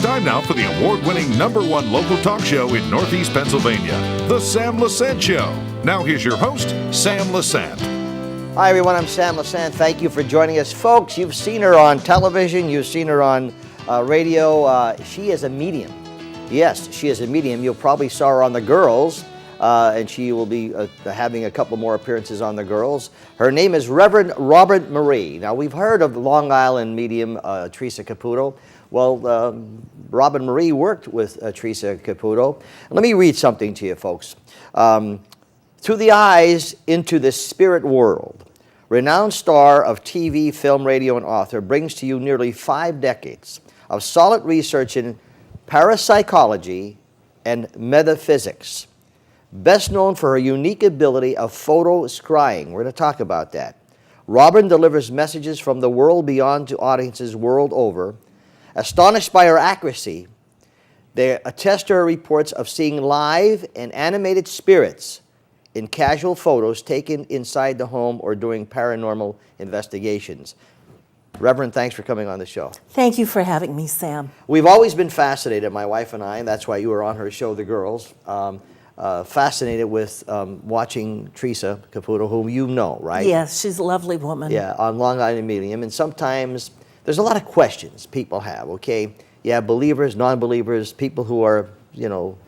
time now for the award-winning #1 local talk show in Northeast Pennsylvania, The Sam Lesante Show. Now here's your host, Sam Lesante. Hi everyone, I'm Sam Lesante. Thank you for joining us. Folks, you've seen her on television, you've seen her on radio. She is a medium. Yes, she is a medium. You probably saw her on The Girls, and she will be having a couple more appearances on The Girls. Her name is Reverend Robyne Marie. Now, we've heard of the Long Island medium, Teresa Caputo. Well, Robyne Marie worked with Teresa Caputo. Let me read something to you, folks. Through the eyes into the spirit world, renowned star of TV, film, radio, and author brings to you nearly 5 decades of solid research in parapsychology and metaphysics. Best known for her unique ability of photo scrying. We're going to talk about that. Robyne delivers messages from the world beyond to audiences world over. Astonished by her accuracy, they attest to her reports of seeing live and animated spirits in casual photos taken inside the home or doing paranormal investigations. Reverend, thanks for coming on the show. Thank you for having me, Sam. We've always been fascinated, my wife and I, and that's why you were on her show, The Girls, fascinated with watching Teresa Caputo, whom you know, right? Yes, she's a lovely woman. Yeah, on Long Island Medium, and sometimes there's a lot of questions people have, okay? You have believers, non-believers, people who are, you know,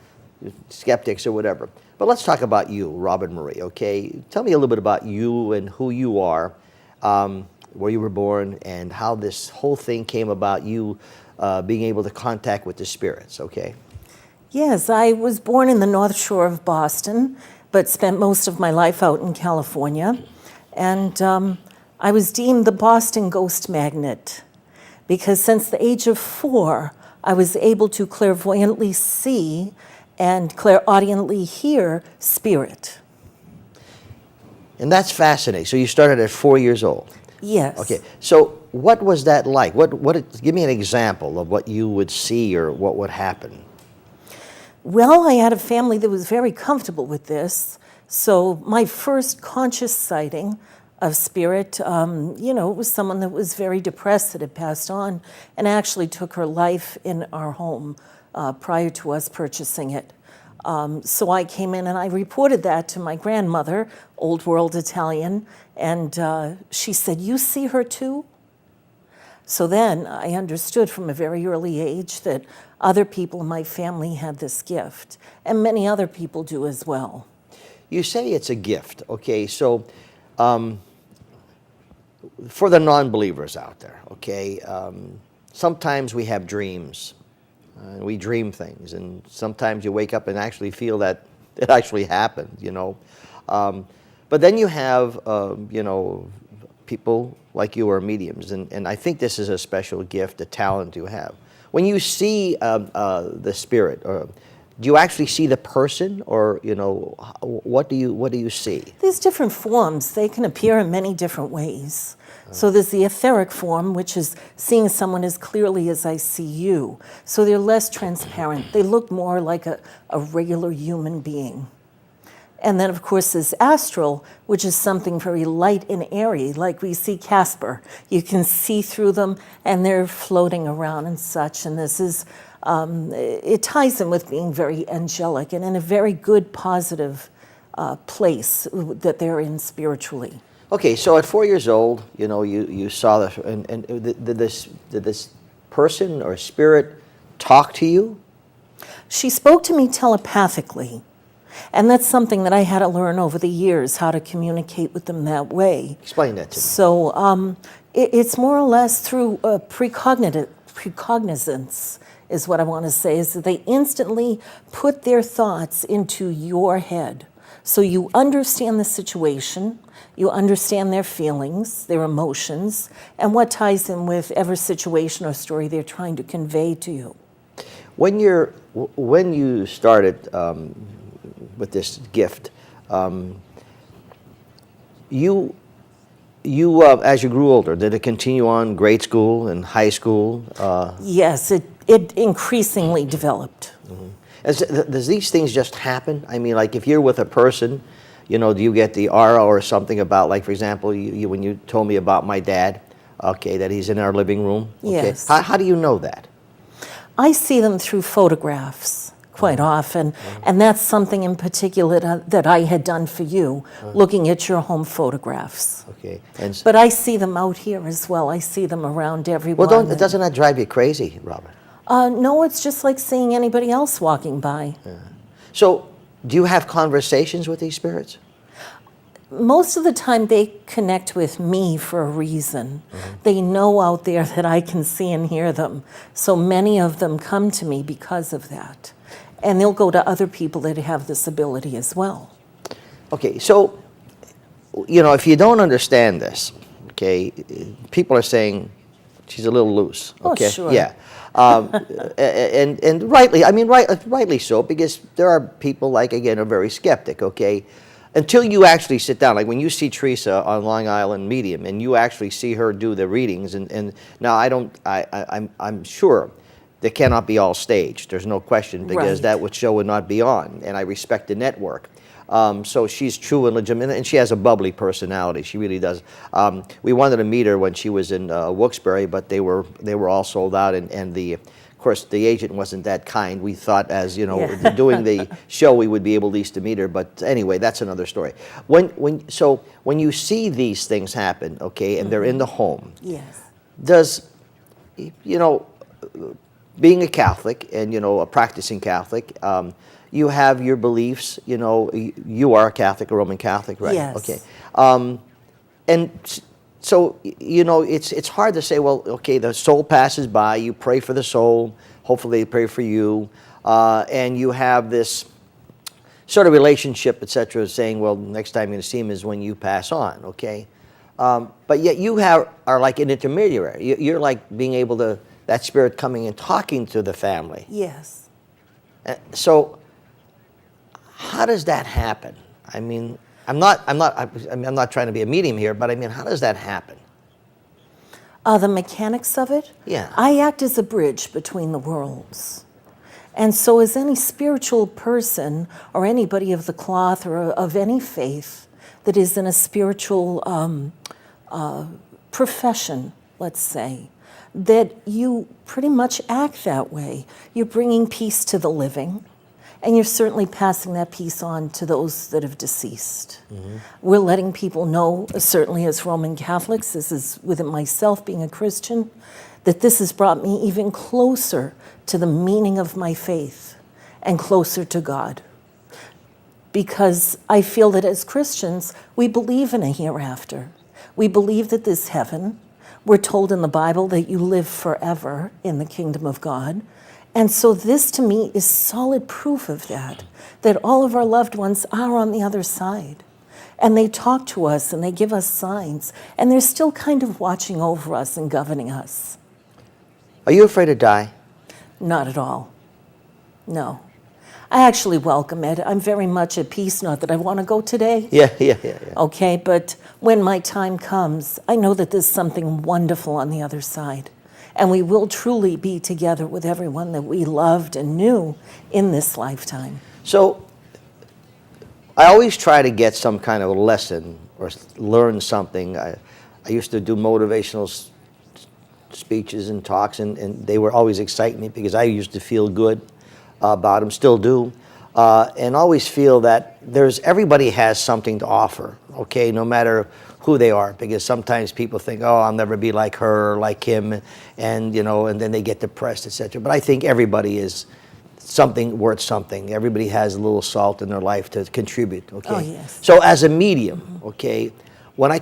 skeptics or whatever. But let's talk about you, Robyne Marie, okay? Tell me a little bit about you and who you are, where you were born, and how this whole thing came about, you being able to contact with the spirits, okay? Yes, I was born in the North Shore of Boston, but spent most of my life out in California. And I was deemed the Boston ghost magnet because since the age of 4, I was able to clairvoyantly see and clairaudiently hear spirit. And that's fascinating. So you started at 4 years old? Yes. Okay, so what was that like? Give me an example of what you would see or what would happen. Well, I had a family that was very comfortable with this. So my first conscious sighting of spirit, you know, it was someone that was very depressed that had passed on and actually took her life in our home prior to us purchasing it. So I came in and I reported that to my grandmother, old world Italian, and she said, "You see her too?" So then I understood from a very early age that other people in my family had this gift, and many other people do as well. You say it's a gift, okay, so for the non-believers out there, okay, sometimes we have dreams. We dream things, and sometimes you wake up and actually feel that it actually happened, you know. But then you have, you know, people like you are mediums, and I think this is a special gift, a talent you have. When you see the spirit, do you actually see the person, or you know, what do you see? There's different forms. They can appear in many different ways. So there's the etheric form, which is seeing someone as clearly as I see you. So they're less transparent. They look more like a regular human being. And then, of course, there's astral, which is something very light and airy, like we see Casper. You can see through them, and they're floating around and such. And this is, it ties in with being very angelic and in a very good, positive place that they're in spiritually. Okay, so at 4 years old, you know, you saw this, and did this person or spirit talk to you? She spoke to me telepathically, and that's something that I had to learn over the years, how to communicate with them that way. Explain that to me. So it's more or less through precognizance is what I want to say, is that they instantly put their thoughts into your head. So you understand the situation, you understand their feelings, their emotions, and what ties in with every situation or story they're trying to convey to you. When you started with this gift, you as you grew older, did it continue on grade school and high school? Yes, it increasingly developed. Mm-hmm. Does these things just happen? I mean, like if you're with a person, you know, do you get the aura or something about, like, for example, when you told me about my dad, okay, that he's in our living room? Okay. Yes. How do you know that? I see them through photographs quite often, and that's something in particular that I had done for you, looking at your home photographs. Okay. But I see them out here as well. I see them around everyone. Well, doesn't that drive you crazy, Robin? No, it's just like seeing anybody else walking by. So, do you have conversations with these spirits? Most of the time they connect with me for a reason. They know out there that I can see and hear them. So many of them come to me because of that. And they'll go to other people that have this ability as well. Okay, so, if you don't understand this, okay, people are saying she's a little loose. Okay? Oh, sure. Yeah. And rightly, rightly so, because there are people, are very skeptic, okay? Until you actually sit down, like when you see Teresa on Long Island Medium and you actually see her do the readings, and now I'm sure they cannot be all staged. There's no question, because that show would not be on, and I respect the network. So she's true and legitimate, and she has a bubbly personality. She really does. We wanted to meet her when she was in Wilkes-Barre, but they were all sold out, and of course, the agent wasn't that kind. We thought, as doing the show, we would be able at least to meet her. But anyway, that's another story. When you see these things happen, okay, and they're in the home, Yes. does being a Catholic and a practicing Catholic, you have your beliefs. You are a Catholic, a Roman Catholic, right? Yes. Okay. And so, it's hard to say, well, okay, the soul passes by, you pray for the soul, hopefully they pray for you, and you have this sort of relationship, etc., saying, well, next time you're going to see him is when you pass on, okay? But yet you are like an intermediary. You're like being able to, that spirit coming and talking to the family. Yes. So, how does that happen? I mean, I'm not trying to be a medium here, but how does that happen? The mechanics of it? Yeah. I act as a bridge between the worlds. And so as any spiritual person or anybody of the cloth or of any faith that is in a spiritual profession, let's say, that you pretty much act that way. You're bringing peace to the living. And you're certainly passing that peace on to those that have deceased. We're letting people know, certainly as Roman Catholics, this is within myself being a Christian, that this has brought me even closer to the meaning of my faith and closer to God. Because I feel that as Christians, we believe in a hereafter. We believe that there's heaven. We're told in the Bible that you live forever in the kingdom of God. And so this, to me, is solid proof of that all of our loved ones are on the other side. And they talk to us, and they give us signs, and they're still kind of watching over us and governing us. Are you afraid to die? Not at all. No. I actually welcome it. I'm very much at peace, not that I want to go today. Yeah. Okay, but when my time comes, I know that there's something wonderful on the other side. And we will truly be together with everyone that we loved and knew in this lifetime. So, I always try to get some kind of a lesson or learn something. I used to do motivational speeches and talks, and they were always exciting me because I used to feel good about them, still do, and always feel that everybody has something to offer, okay, no matter who they are, because sometimes people think, oh, I'll never be like her or like him, and then they get depressed, etc. But I think everybody is something worth something. Everybody has a little salt in their life to contribute, okay? Oh, yes. So as a medium, okay, when we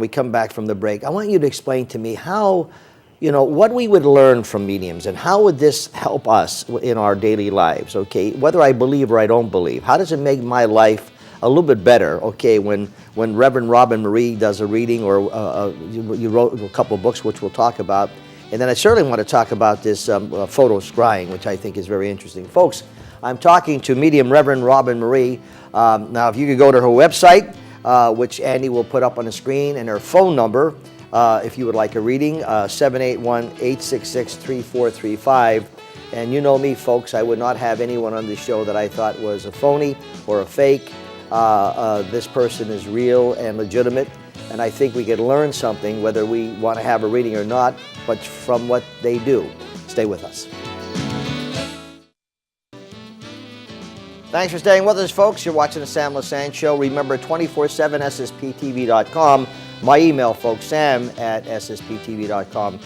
come back from the break, I want you to explain to me how, what we would learn from mediums, and how would this help us in our daily lives, okay? Whether I believe or I don't believe, how does it make my life a little bit better, okay, when Reverend Robyne Marie does a reading, or you wrote a couple of books, which we'll talk about. And then I certainly want to talk about this photo scrying, which I think is very interesting. Folks, I'm talking to medium Reverend Robyne Marie. Now, if you could go to her website, which Andy will put up on the screen, and her phone number, if you would like a reading, 781-866-3435. And you know me, folks, I would not have anyone on this show that I thought was a phony or a fake. This person is real and legitimate, and I think we could learn something, whether we want to have a reading or not, but from what they do. Stay with us. Thanks for staying with us, folks. You're watching the Sam Lesante Show. Remember, 24/7 SSPTV.com. My email, folks, sam@ssptv.com.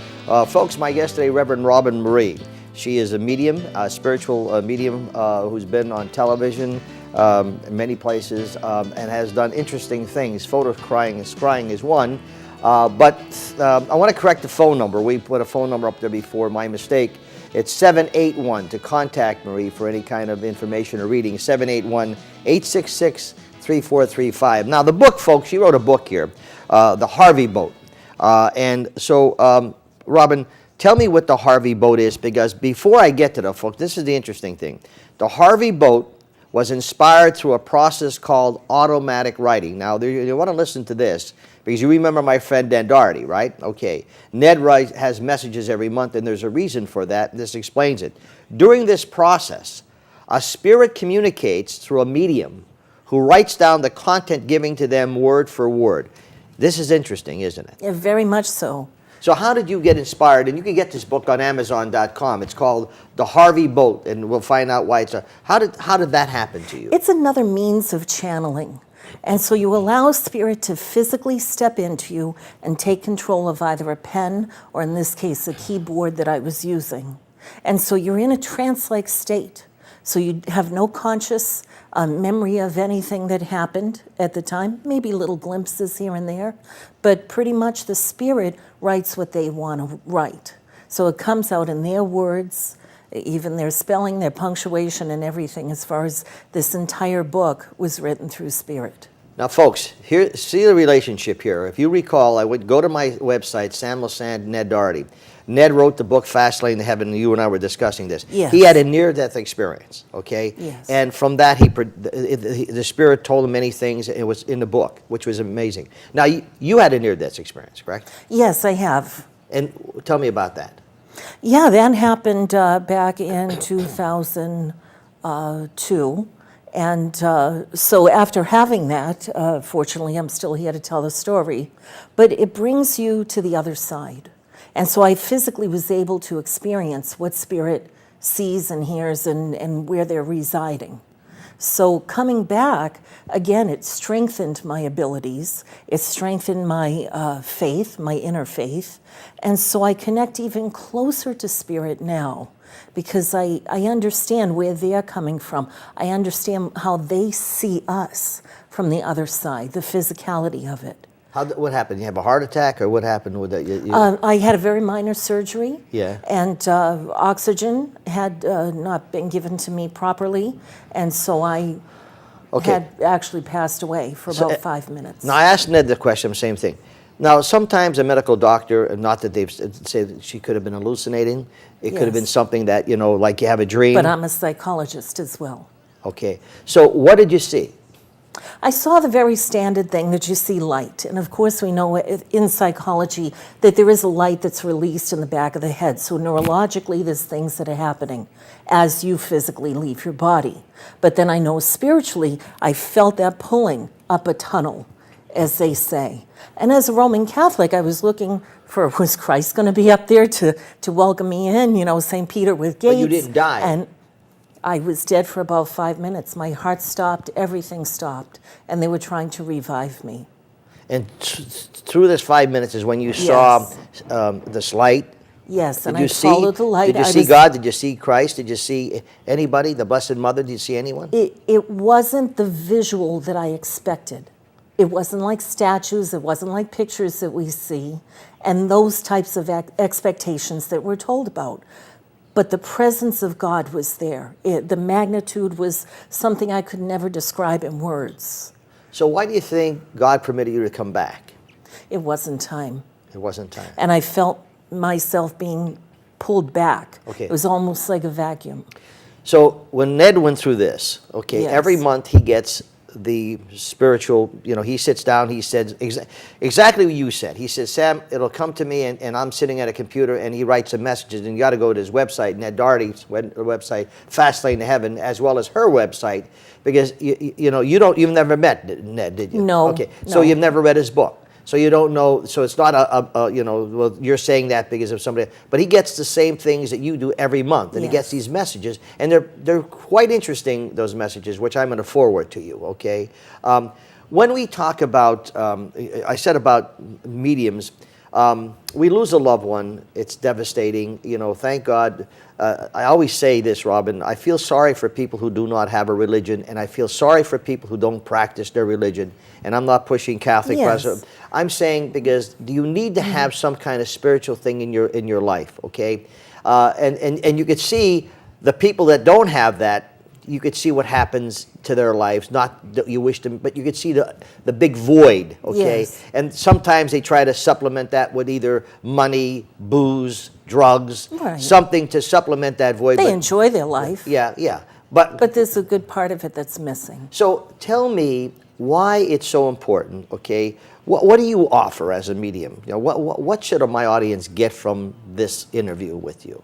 Folks, my guest today, Reverend Robyne Marie. She is a medium, a spiritual medium who's been on television in many places and has done interesting things. Photo scrying is one. But I want to correct the phone number. We put a phone number up there before, my mistake. It's 781 to contact Marie for any kind of information or reading, 781-866-3435. Now, the book, folks, she wrote a book here, The Harvey Boat. And so, Robyne, tell me what the Harvey Boat is, because before I get to that, folks, this is the interesting thing. The Harvey Boat was inspired through a process called automatic writing. Now, you want to listen to this, because you remember my friend Ned Doherty, right? Okay. Ned has messages every month, and there's a reason for that. This explains it. During this process, a spirit communicates through a medium who writes down the content, giving to them word for word. This is interesting, isn't it? Yeah, very much so. So how did you get inspired? And you can get this book on Amazon.com. It's called The Harvey Boat, and we'll find out why it's how did that happen to you? It's another means of channeling. And so you allow spirit to physically step into you and take control of either a pen or, in this case, a keyboard that I was using. And so you're in a trance-like state. So you have no conscious memory of anything that happened at the time, maybe little glimpses here and there, but pretty much the spirit writes what they want to write. So it comes out in their words, even their spelling, their punctuation, and everything, as far as this entire book was written through spirit. Now, folks, here, see the relationship here. If you recall, I would go to my website, Sam Lesante, Ned Doherty. Ned wrote the book Fast Lane to Heaven, and you and I were discussing this. Yes. He had a near-death experience, okay? Yes. And from that, the spirit told him many things. It was in the book, which was amazing. Now, you had a near-death experience, correct? Yes, I have. And tell me about that. Yeah, that happened back in 2002. And so after having that, fortunately, I'm still here to tell the story, but it brings you to the other side. And so I physically was able to experience what spirit sees and hears and where they're residing. So coming back, again, it strengthened my abilities. It strengthened my faith, my inner faith. And so I connect even closer to spirit now, because I understand where they're coming from. I understand how they see us from the other side, the physicality of it. What happened? You have a heart attack, or what happened with that? I had a very minor surgery. Yeah. And oxygen had not been given to me properly, and so I had actually passed away for about 5 minutes. Now, I asked Ned the question, same thing. Now, sometimes a medical doctor, not that they've said that she could have been hallucinating. It could have been something that, like you have a dream. But I'm a psychologist as well. Okay. So what did you see? I saw the very standard thing that you see light. And of course, we know in psychology that there is a light that's released in the back of the head. So neurologically, there's things that are happening as you physically leave your body. But then I know spiritually, I felt that pulling up a tunnel, as they say. And as a Roman Catholic, I was looking for, was Christ going to be up there to welcome me in? St. Peter with gates. But you didn't die. And I was dead for about 5 minutes. My heart stopped, everything stopped, and they were trying to revive me. And through this 5 minutes is when you saw this light? Yes, and I followed the light. Did you see God? Did you see Christ? Did you see anybody? The Blessed Mother? Did you see anyone? It wasn't the visual that I expected. It wasn't like statues. It wasn't like pictures that we see, and those types of expectations that we're told about. But the presence of God was there. The magnitude was something I could never describe in words. So why do you think God permitted you to come back? It wasn't time. It wasn't time. And I felt myself being pulled back. Okay. It was almost like a vacuum. So when Ned went through this, Yes. every month he gets the spiritual, he sits down, he says exactly what you said. He says, Sam, it'll come to me, and I'm sitting at a computer, and he writes some messages, and you got to go to his website, Ned Doherty's website, Fast Lane to Heaven, as well as her website, because you've never met Ned, did you? No. Okay, no. so you've never read his book. So you don't know, so it's not you know, well, you're saying that because of somebody, but he gets the same things that you do every month, and he gets these messages, and they're quite interesting, those messages, which I'm going to forward to you, okay? When we talk about, I said about mediums, we lose a loved one, it's devastating, you know, thank God. I always say this, Robyne, I feel sorry for people who do not have a religion, and I feel sorry for people who don't practice their religion, and I'm not pushing Catholic pressure. I'm saying because you need to have some kind of spiritual thing in your life, okay? And you could see the people that don't have that, you could see what happens to their lives. Not that you wish them, but you could see the big void, okay? Yes. And sometimes they try to supplement that with either money, booze, drugs, something to supplement that void. They enjoy their life. Yeah. But there's a good part of it that's missing. So tell me why it's so important, okay? What do you offer as a medium? You know, what should my audience get from this interview with you?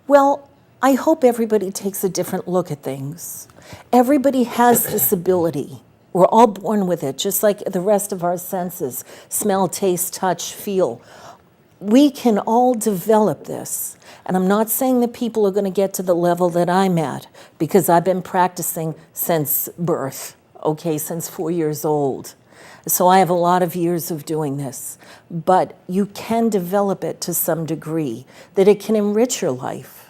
Well, I hope everybody takes a different look at things. Everybody has this ability. We're all born with it, just like the rest of our senses: smell, taste, touch, feel. We can all develop this. And I'm not saying that people are going to get to the level that I'm at, because I've been practicing since birth, okay, since 4 years old. So I have a lot of years of doing this. But you can develop it to some degree, that it can enrich your life.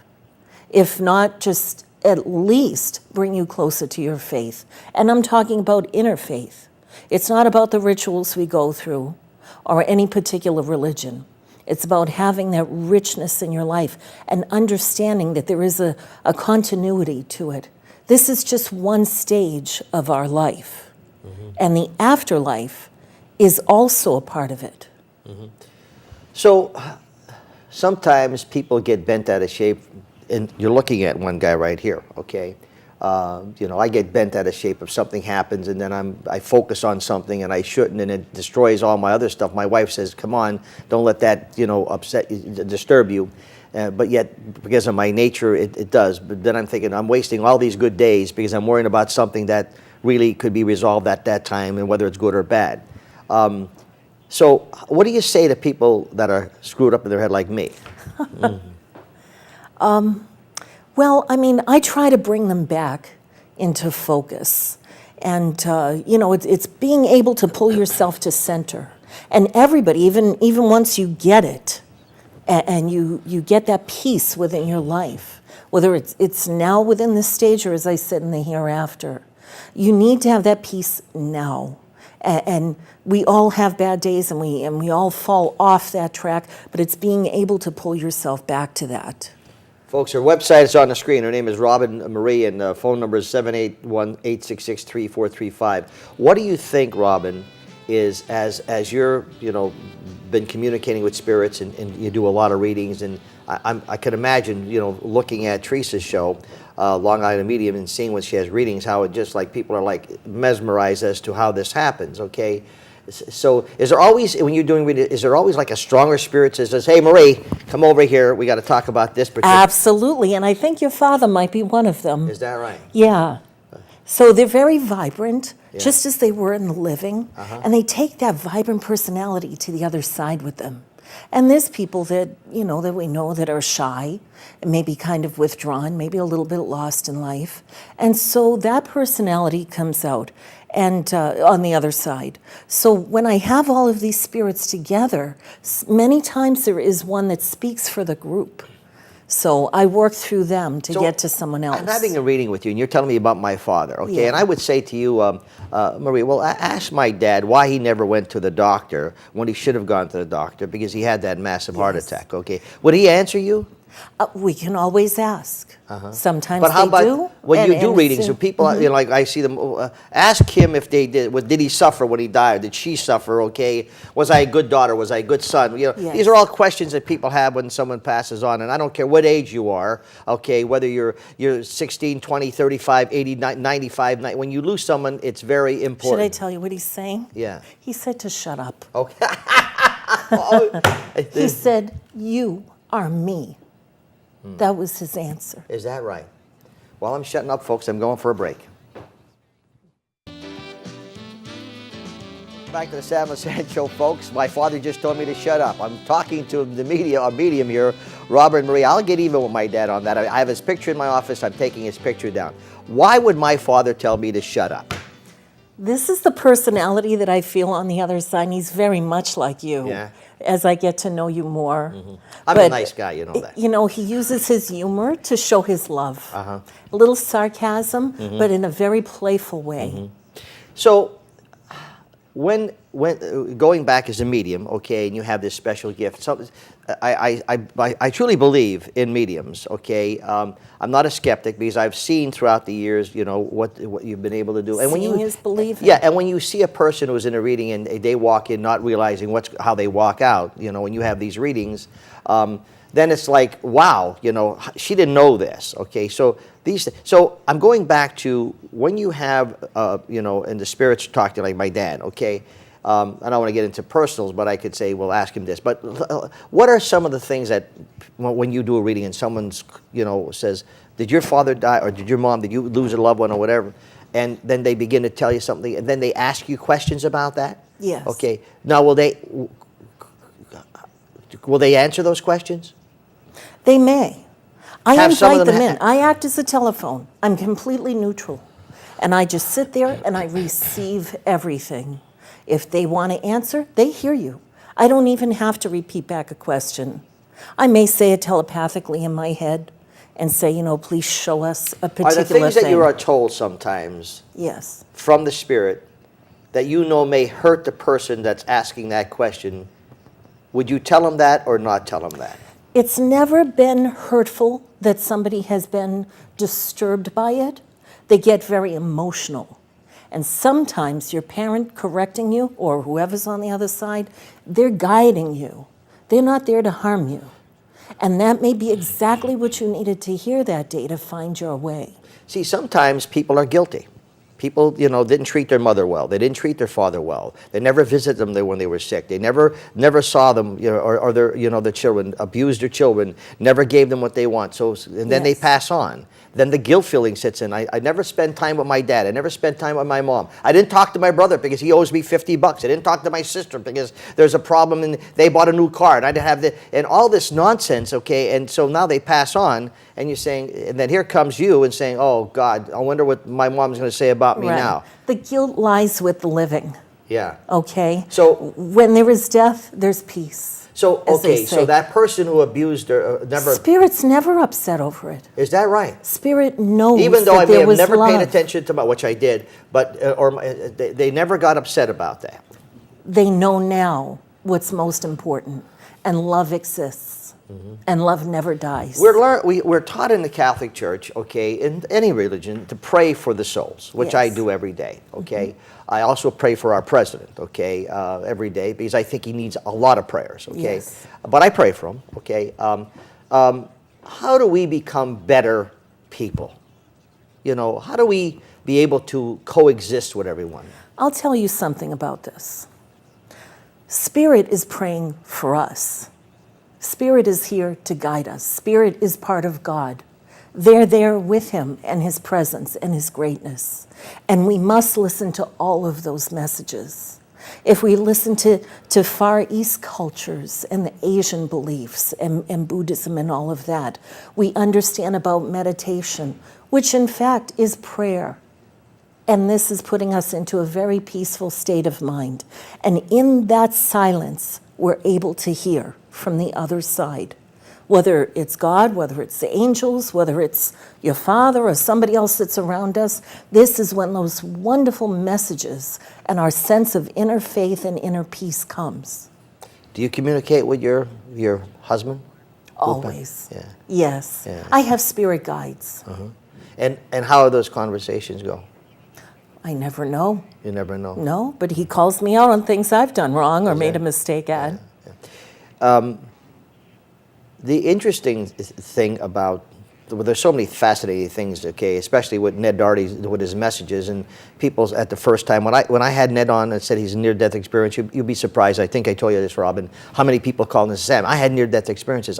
If not, just at least bring you closer to your faith. And I'm talking about inner faith. It's not about the rituals we go through or any particular religion. It's about having that richness in your life and understanding that there is a continuity to it. This is just one stage of our life. And the afterlife is also a part of it. So sometimes people get bent out of shape, and you're looking at one guy right here, okay? You know, I get bent out of shape if something happens, and then I focus on something and I shouldn't, and it destroys all my other stuff. My wife says, come on, don't let that, you know, upset you, disturb you. But yet, because of my nature, it does. But then I'm thinking, I'm wasting all these good days because I'm worrying about something that really could be resolved at that time, and whether it's good or bad. So what do you say to people that are screwed up in their head like me? Well, I mean, I try to bring them back into focus. And, you know, it's being able to pull yourself to center. And everybody, even once you get it, and you get that peace within your life, whether it's now within this stage or, as I said, in the hereafter, you need to have that peace now. And we all have bad days, and we all fall off that track, but it's being able to pull yourself back to that. Folks, her website is on the screen. Her name is Robyne Marie, and the phone number is 781-866-3435. What do you think, Robyne, is as you're, you know, been communicating with spirits, and you do a lot of readings, and I can imagine, you know, looking at Teresa's show, Long Island Medium, and seeing when she has readings, how it just like people are like mesmerized as to how this happens, okay? So is there always, when you're doing reading, is there always like a stronger spirit that says, hey, Marie, come over here, we got to talk about this particular... Absolutely, and I think your father might be one of them. Is that right? Yeah. So they're very vibrant, just as they were in the living, and they take that vibrant personality to the other side with them. And there's people that, you know, that we know that are shy, and maybe kind of withdrawn, maybe a little bit lost in life. And so that personality comes out, and on the other side. So when I have all of these spirits together, many times there is one that speaks for the group. So I work through them to get to someone else. I'm having a reading with you, and you're telling me about my father, okay? Yeah. And I would say to you, Marie, well, ask my dad why he never went to the doctor when he should have gone to the doctor, because he had that massive heart attack, okay? Would he answer you? We can always ask. Sometimes but how they about do. when you do readings, so people, you know, like I see them, ask him if they did, did he suffer when he died? Did she suffer, okay? Was I a good daughter? Was I a good son? You know, these are all questions that people have when someone passes on, and I don't care what age you are, okay, whether you're 16, 20, 35, 80, 95, 90, when you lose someone, it's very important. Should I tell you what he's saying? Yeah. He said to shut up. Okay. He said, you are me. That was his answer. Is that right? Well, I'm shutting up, folks. I'm going for a break. back to the Sam Lesante Show, folks. My father just told me to shut up. I'm talking to the medium here, Robyne Marie. I'll get even with my dad on that. I have his picture in my office. I'm taking his picture down. Why would my father tell me to shut up? This is the personality that I feel on the other side. He's very much like you. Yeah. As I get to know you more. Mm-hmm. I'm a nice guy, you know that. You know, he uses his humor to show his love. A little sarcasm, but in a very playful way. So, when going back as a medium, okay, and you have this special gift, so I truly believe in mediums, okay. I'm not a skeptic because I've seen throughout the years, you know, what you've been able to do. And Seeing is believing. Yeah, and when you see a person who's in a reading and they walk in not realizing how they walk out, you know, when you have these readings, then it's like, wow, you know, she didn't know this, okay. So I'm going back to when you have, you know, and the spirits talk to like my dad, okay. I don't want to get into personals, but I could say, well, ask him this. But what are some of the things that, when you do a reading and someone's, you know, says, did your father die, or did you lose a loved one, or whatever, and then they begin to tell you something, and then they ask you questions about that? Yes. Okay. Now, will they answer those questions? They may. I Have some of invite them them in. I act as a telephone. I'm completely neutral. And I just sit there and I receive everything. If they want to answer, they hear you. I don't even have to repeat back a question. I may say it telepathically in my head and say, you know, please show us a particular thing. Are the things that you are told sometimes yes, from the spirit that you know may hurt the person that's asking that question, would you tell them that or not tell them that? it's never been hurtful that somebody has been disturbed by it. They get very emotional. And sometimes your parent correcting you or whoever's on the other side, they're guiding you. They're not there to harm you. And that may be exactly what you needed to hear that day to find your way. See, sometimes people are guilty. People, you know, didn't treat their mother well. They didn't treat their father well. They never visited them when they were sick. They never saw them, you know, or their, you know, the children, abused their children, never gave them what they want. So, and then they pass on. Then the guilt feeling sits in. I never spent time with my dad. I never spent time with my mom. I didn't talk to my brother because he owes me $50. I didn't talk to my sister because there's a problem and they bought a new car and I didn't have and all this nonsense, okay? And so now they pass on and you're saying, and then here comes you and saying, oh God, I wonder what my mom's going to say about me now. The guilt lies with the living. Yeah. Okay? So when there is death, there's peace. So, okay, so that person who abused her never... Spirit's never upset over it. Is that right? Spirit knows even though that I may there have was never love. paid attention to which I did, but they never got upset about that. They know now what's most important, and love exists, and love never dies. We're taught in the Catholic Church, okay, in any religion, to pray for the souls, which I do every day, okay? I also pray for our president, okay, every day, because I think he needs a lot of prayers, okay? Yes. But I pray for him, okay? How do we become better people? You know, how do we be able to coexist with everyone? I'll tell you something about this. Spirit is praying for us. Spirit is here to guide us. Spirit is part of God. They're there with him and his presence and his greatness. And we must listen to all of those messages. If we listen to Far East cultures and the Asian beliefs and Buddhism and all of that, we understand about meditation, which in fact is prayer. And this is putting us into a very peaceful state of mind. And in that silence, we're able to hear from the other side. Whether it's God, whether it's the angels, whether it's your father or somebody else that's around us, this is when those wonderful messages and our sense of inner faith and inner peace comes. Do you communicate with your husband? Always. Yeah. Yes. Yeah. I have spirit guides. And how do those conversations go? I never know. You never know? No, but he calls me out on things I've done wrong or made a mistake at. The interesting thing about, well, there's so many fascinating things, okay, especially with Ned Darty, with his messages, and people at the first time, when I had Ned on and said he's a near-death experience, you'd be surprised, I think I told you this, Robin, how many people call and say, Sam, I had near-death experiences.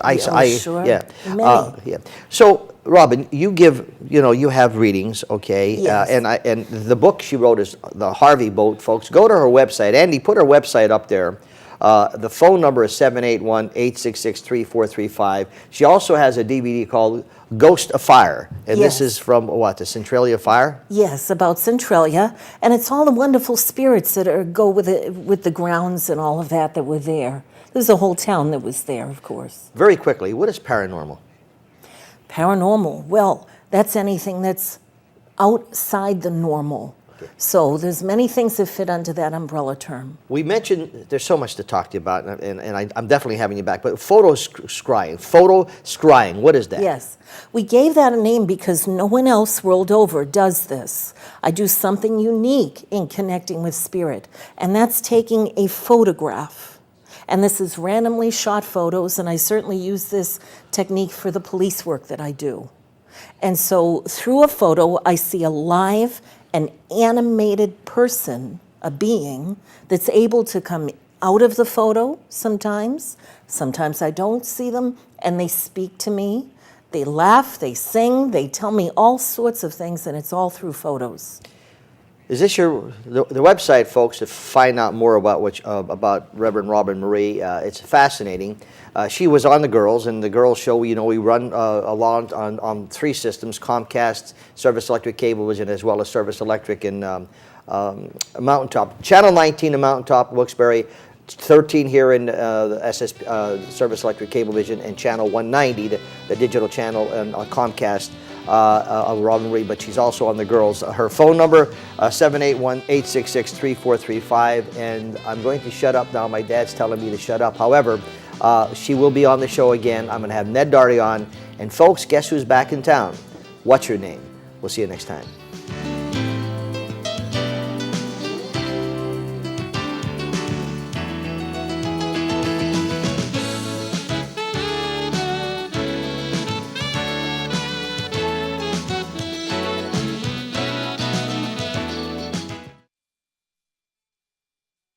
Sure. Yeah. Many. Yeah. So, Robin, you give you know, you have readings, okay? Yes. And the book she wrote is The Harvey Boat, folks. Go to her website. Andy, put her website up there. The phone number is 781-866-3435. She also has a DVD called Ghost of Fire. And Yes. this is from, what, the Centralia Fire? Yes, about Centralia, and it's all the wonderful spirits that go with the grounds and all of that were there. There's a whole town that was there, of course. Very quickly, what is paranormal? Paranormal, well, that's anything that's outside the normal. Okay. So there's many things that fit under that umbrella term. We mentioned, there's so much to talk to you about, and I'm definitely having you back, but photo scrying, what is that? Yes, we gave that a name because no one else world over does this. I do something unique in connecting with spirit, and that's taking a photograph. And this is randomly shot photos, and I certainly use this technique for the police work that I do. And so through a photo, I see a live and animated person, a being, that's able to come out of the photo sometimes. Sometimes I don't see them, and they speak to me. They laugh, they sing, they tell me all sorts of things, and it's all through photos. Is this the website, folks, to find out more about about Reverend Robyne Marie? It's fascinating. She was on the Girls, and the Girls show, you know, we run along on 3 systems: Comcast, Service Electric Cablevision, as well as Service Electric and Mountaintop. Channel 19 in Mountaintop, Wilkes-Barre, 13 here in the Service Electric Cablevision, and Channel 190, the digital channel on Comcast. Robyne Marie, but she's also on the Girls. Her phone number, 781-866-3435, and I'm going to shut up now. My dad's telling me to shut up. However, she will be on the show again. I'm going to have Ned Darty on, and folks, guess who's back in town? What's your name? We'll see you next time.